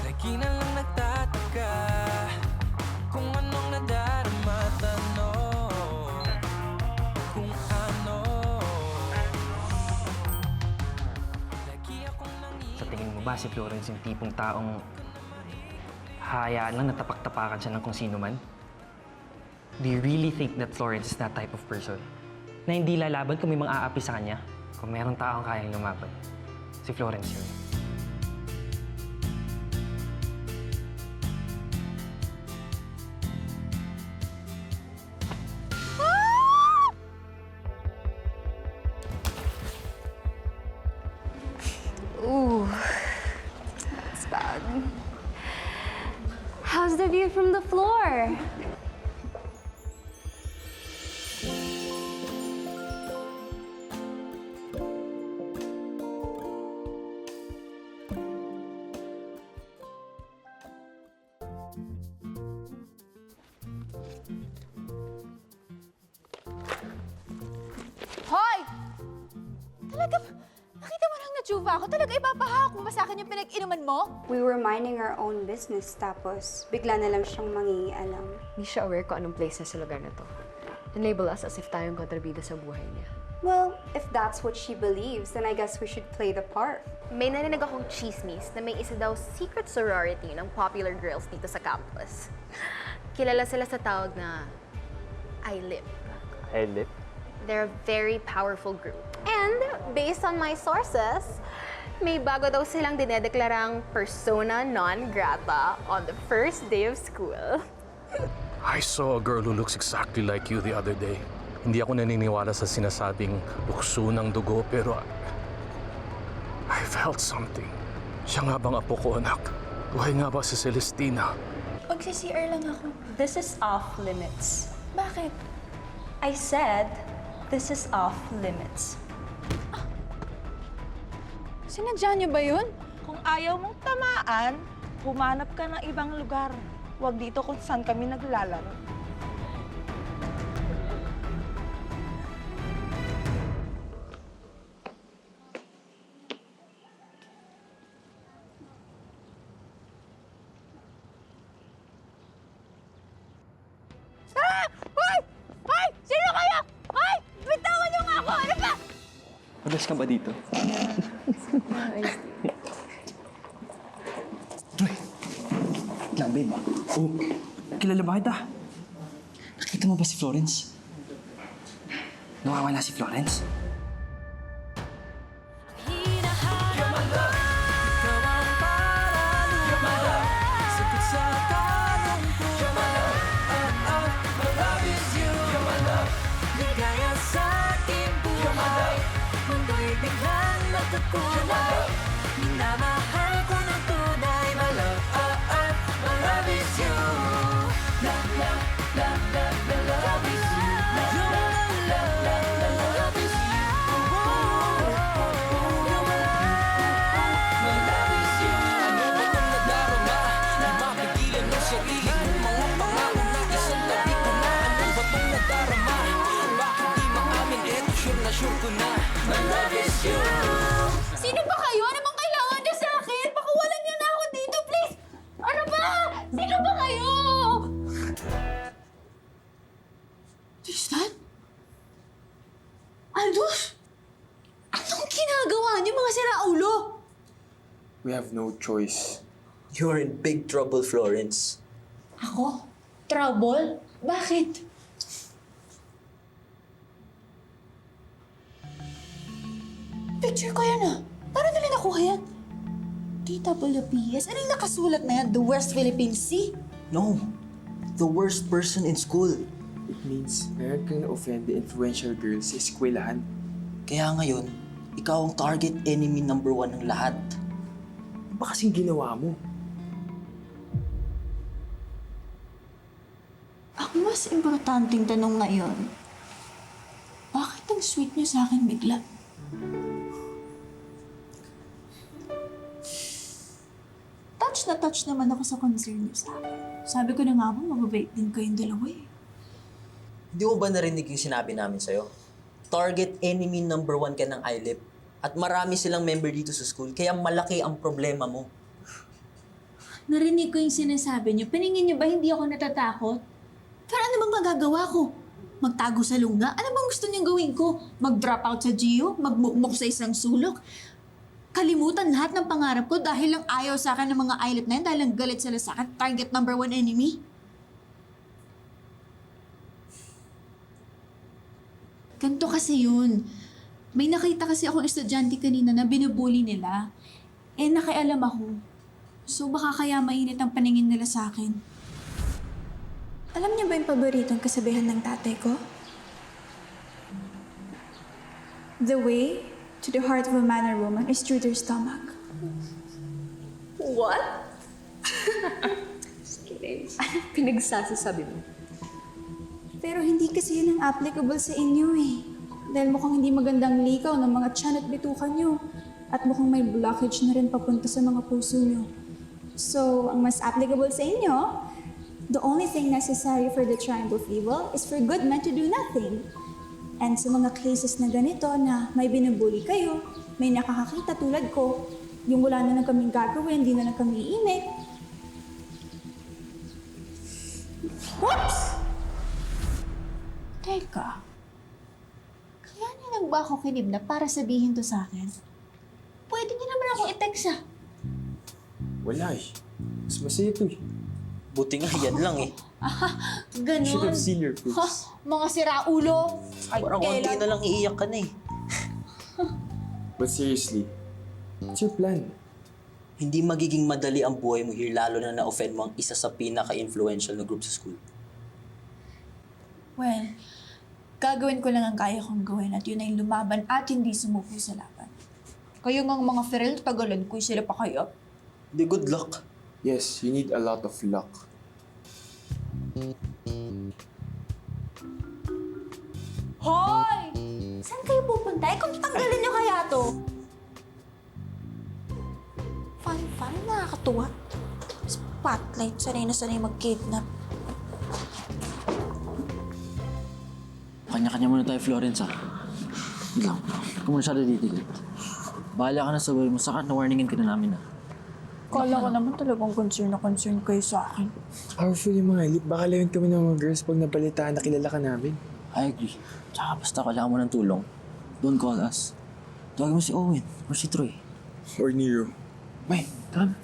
Lagi na lang nagtataka kung anong nadarama, tanong kung ano. Lagi akong Sa tingin mo ba si Florence yung tipong taong hayaan lang na tapak-tapakan siya ng kung sino man? Do you really think that Florence is that type of person? Na hindi lalaban kung may mga aapi sa kanya? Kung merong taong kayang lumaban, si Florence yun. Ooh, that's bad. How's the view from the floor? Hoy! Talaga, nakita mo lang na-tsuva ako. Talaga ipapahawak mo ba sa akin yung pinag-inuman mo? We were minding our own business, tapos bigla na lang siyang mangingialam. Hindi siya aware kung anong place na sa lugar na to. And label us as if tayong kontrabida sa buhay niya. Well, if that's what she believes, then I guess we should play the part. May narinig akong chismis na may isa daw secret sorority ng popular girls dito sa campus. Kilala sila sa tawag na ILIP. ILIP? They're a very powerful group. And based on my sources, may bago daw silang dinedeklarang persona non grata on the first day of school. I saw a girl who looks exactly like you the other day. Hindi ako naniniwala sa sinasabing lukso ng dugo, pero I felt something. Siya nga bang apo ko, anak? Buhay nga ba si Celestina? Pag-CR lang ako. This is off limits. Bakit? I said, this is off limits. Sinadya niyo ba yun? Kung ayaw mong tamaan, humanap ka ng ibang lugar. Huwag dito kung saan kami naglalaro. Hoy! Hoy! Sino kayo? Hoy! Bitawan niyo nga ako! Ano ba? Magas ka ba dito? Uy! Lang, babe. Oh, kilala ba kita? Nakita mo ba si Florence? Nawawala si Florence? Minamahal ko ng tunay, my love, my love is you. Love, love, love, love, my love is you. Love, love, love, love, my love is you. You're my love is you. Ano ba kung nadarama? Di mapigilan ng sarili kong mga pangako na isang tabi ko na. Ano ba kung nadarama? Bakit di maamin? Eto sure ko na. My love is you. Sino ba kayo? Ano bang kailangan niyo sa akin? Pakawalan niyo na ako dito, please! Ano ba? Sino ba kayo? Tristan? Aldous? Anong ginagawa niyo, mga siraulo? We have no choice. You're in big trouble, Florence. Ako? Trouble? Bakit? Picture ko yan ah. Paano nila nakuha yan? TWPS? Ano yung nakasulat na yan? The West Philippine Sea? No. The worst person in school. It means meron kang na-offend the influential girls sa eskwelahan. Kaya ngayon, ikaw ang target enemy number 1 ng lahat. Ano ba kasing ginawa mo? Ang mas importanteng tanong ngayon, bakit ang sweet niyo sa akin bigla? Touch naman ako sa concern niyo sa akin. Sabi ko na nga po, mababait din kayong dalawa eh. Hindi mo ba narinig yung sinabi namin sa'yo? Target enemy number 1 ka ng ILIP. At marami silang member dito sa school, kaya malaki ang problema mo. Narinig ko yung sinasabi niyo. Paningin niyo ba hindi ako natatakot? Pero ano bang magagawa ko? Magtago sa lunga? Ano bang gusto niyang gawin ko? Mag-drop out sa GO? Magmukmok sa isang sulok? Kalimutan lahat ng pangarap ko dahil lang ayaw sa akin ng mga eyelet na yan dahil lang galit sila sa akin. Target number 1 enemy? Ganto kasi yun. May nakita kasi akong estudyante kanina na binubuli nila. Eh, nakialam ako. So, baka kaya mainit ang paningin nila sa akin. Alam niyo ba yung paboritong kasabihan ng tatay ko? The way to the heart of a man or woman is through their stomach. What? Just kidding. Anong pinagsasasabi mo? Pero hindi kasi yun ang applicable sa inyo eh. Dahil mukhang hindi magandang likaw ng mga tiyan at bitukan nyo. At mukhang may blockage na rin papunta sa mga puso nyo. So, ang mas applicable sa inyo, the only thing necessary for the triumph of evil is for good men to do nothing. And sa mga cases na ganito na may binubuli kayo, may nakakakita tulad ko, yung wala na lang kaming gagawin, hindi na lang kami iimik. Whoops! Teka. Kaya niya lang ba ako kinidnap para sabihin to sa akin? Pwede niya naman akong i-text ah. Wala eh. Mas masaya ito eh. Buti nga yan lang eh. Ganon. Should have seen your Ha? face. Mga siraulo. Ay, Parang konti na lang iiyak ka na eh. But seriously, what's your plan? Hindi magiging madali ang buhay mo here, lalo na na-offend mo ang isa sa pinaka-influential na group sa school. Well, gagawin ko lang ang kaya kong gawin at yun ay lumaban at hindi sumuko sa laban. Kayo ngang mga feral, tagalan ko sila pa kayo. Di good luck. Yes, you need a lot of luck. Hoy! Saan kayo pupunta? Eh kung tanggalin nyo kaya to? Fun, nakakatuwa. Spotlight, sanay na sanay mag-kidnap. Kanya-kanya muna tayo, Florence, ha? Wait lang. Huwag ka muna siya didikit. Bahala ka na sa buhay mo. Saka na-warningin ka na namin, ha? Kala ko naman talagang concern kayo sa akin. Powerful yung mga elite. Baka lawin kami ng mga girls pag nabalitaan na kilala ka namin. I agree. Tsaka basta kailangan mo ng tulong. Don't call us. Tawagin mo si Owen or si Troy. Or Nero. May, tama.